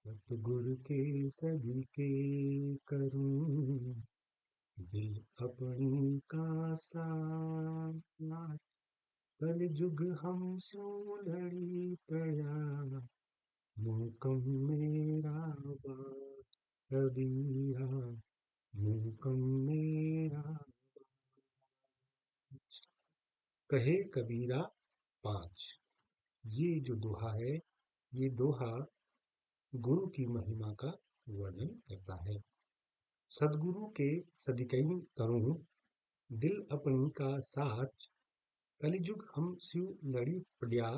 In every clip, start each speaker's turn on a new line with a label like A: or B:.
A: सतगुरु के सभी के करूं, दिल अपनी का साथ। कल जुग हम सो लड़ी पड़ा, मुँह कम मेरा बाप कबीरा, मुँह कम मेरा बाप। कहे कबीरा पाँच। ये जो दोहा है, ये दोहा गुरु की महिमा का वर्णन करता है। सदगुरु के सदिकहि करूं, दिल अपनी का साथ। कलिजुग हम स्यु लड़ी पड़िया,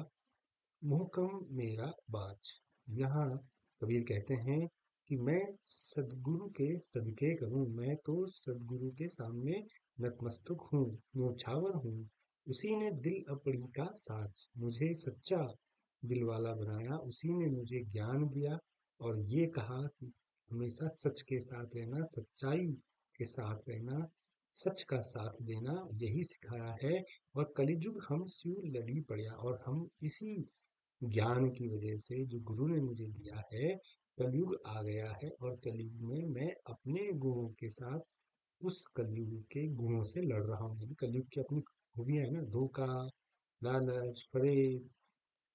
A: मुँह कम मेरा बाच। यहाँ कबीर कहते हैं कि मैं सदगुरु के सदके करूं, मैं तो सदगुरु के सामने नतमस्तक हूँ, न्योछावर हूँ। उसी ने दिल अपनी का साथ, मुझे सच्चा दिल वाला बनाया, उसी ने मुझे ज्ञान दिया और ये कहा कि हमेशा सच के साथ रहना, सच्चाई के साथ रहना, सच का साथ देना, यही सिखाया है। और कलिजुग हम स्यु लड़ी पड़िया, और हम इसी ज्ञान की वजह से जो गुरु ने मुझे दिया है, कलयुग आ गया है और कलयुग में मैं अपने गुणों के साथ उस कलयुग के गुणों से लड़ रहा हूँ। कलयुग की अपनी खूबियां है ना, धोखा, लालच, फरेब,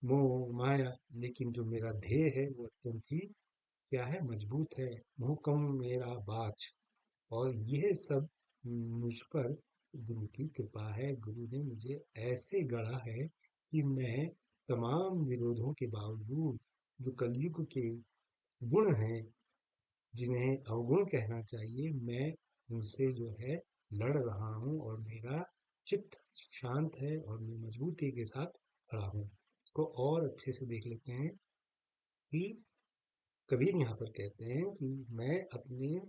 A: मोह, माया। लेकिन जो मेरा ध्येय है वो अत्यंत ही क्या है, मजबूत है। मोहकम मेरा बाच। और यह सब मुझ पर गुरु की कृपा है। गुरु ने मुझे ऐसे गढ़ा है कि मैं तमाम विरोधों के बावजूद जो कलयुग के गुण हैं, जिन्हें अवगुण कहना चाहिए, मैं उनसे जो है लड़ रहा हूँ और मेरा चित्त शांत है और मैं मजबूती के साथ खड़ा हूँ। इसको और अच्छे से देख लेते हैं कि कबीर यहाँ पर कहते हैं कि मैं अपने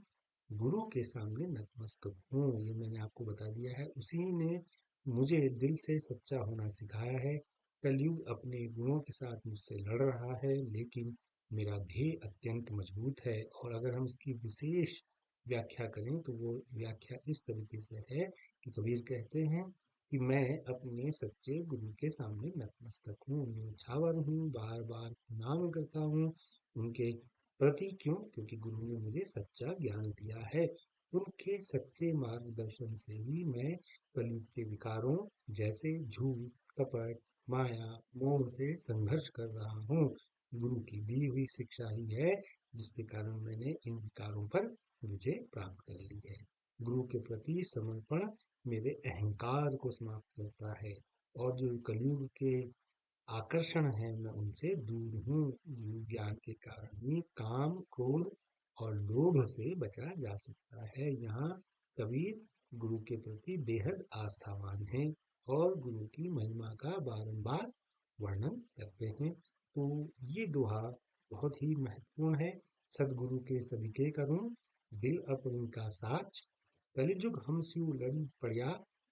A: गुरु के सामने नतमस्तक हूँ। ये मैंने आपको बता दिया है, उसी ने मुझे दिल से सच्चा होना सिखाया है। कलयुग अपने गुणों के साथ मुझसे लड़ रहा है, लेकिन मेरा ध्येय अत्यंत मजबूत है। और अगर हम इसकी विशेष व्याख्या करें तो वो व्याख्या इस तरीके से है कि कबीर कहते हैं कि मैं अपने सच्चे गुरु के सामने नतमस्तक हूँ, न्योछावर हूँ, बार बार प्रणाम करता हूँ उनके प्रति। क्यों? क्योंकि गुरु ने मुझे सच्चा ज्ञान दिया है। उनके सच्चे मार्गदर्शन से ही मैं कलयुग के विकारों जैसे झूठ, कपट, माया, मोह से संघर्ष कर रहा हूँ। गुरु की दी हुई शिक्षा ही है जिसके कारण मैंने इन विकारों पर विजय प्राप्त कर ली है। गुरु के प्रति समर्पण मेरे अहंकार को समाप्त करता है, और जो कलयुग के आकर्षण है मैं उनसे दूर हूँ। ज्ञान के कारण ही काम, क्रोध और लोभ से बचा जा सकता है। यहाँ कबीर गुरु के प्रति बेहद आस्थावान हैं और गुरु की महिमा का बारंबार वर्णन करते हैं। तो ये दोहा बहुत ही महत्वपूर्ण है। सदगुरु के सदके करूं, दिल अपनी का साच। कलिजुग हम स्यु लड़ी पड़िया,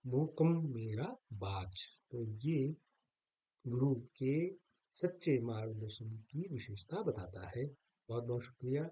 A: मोकम मेरा बाच। तो ये गुरु के सच्चे मार्गदर्शन की विशेषता बताता है। बहुत बहुत शुक्रिया।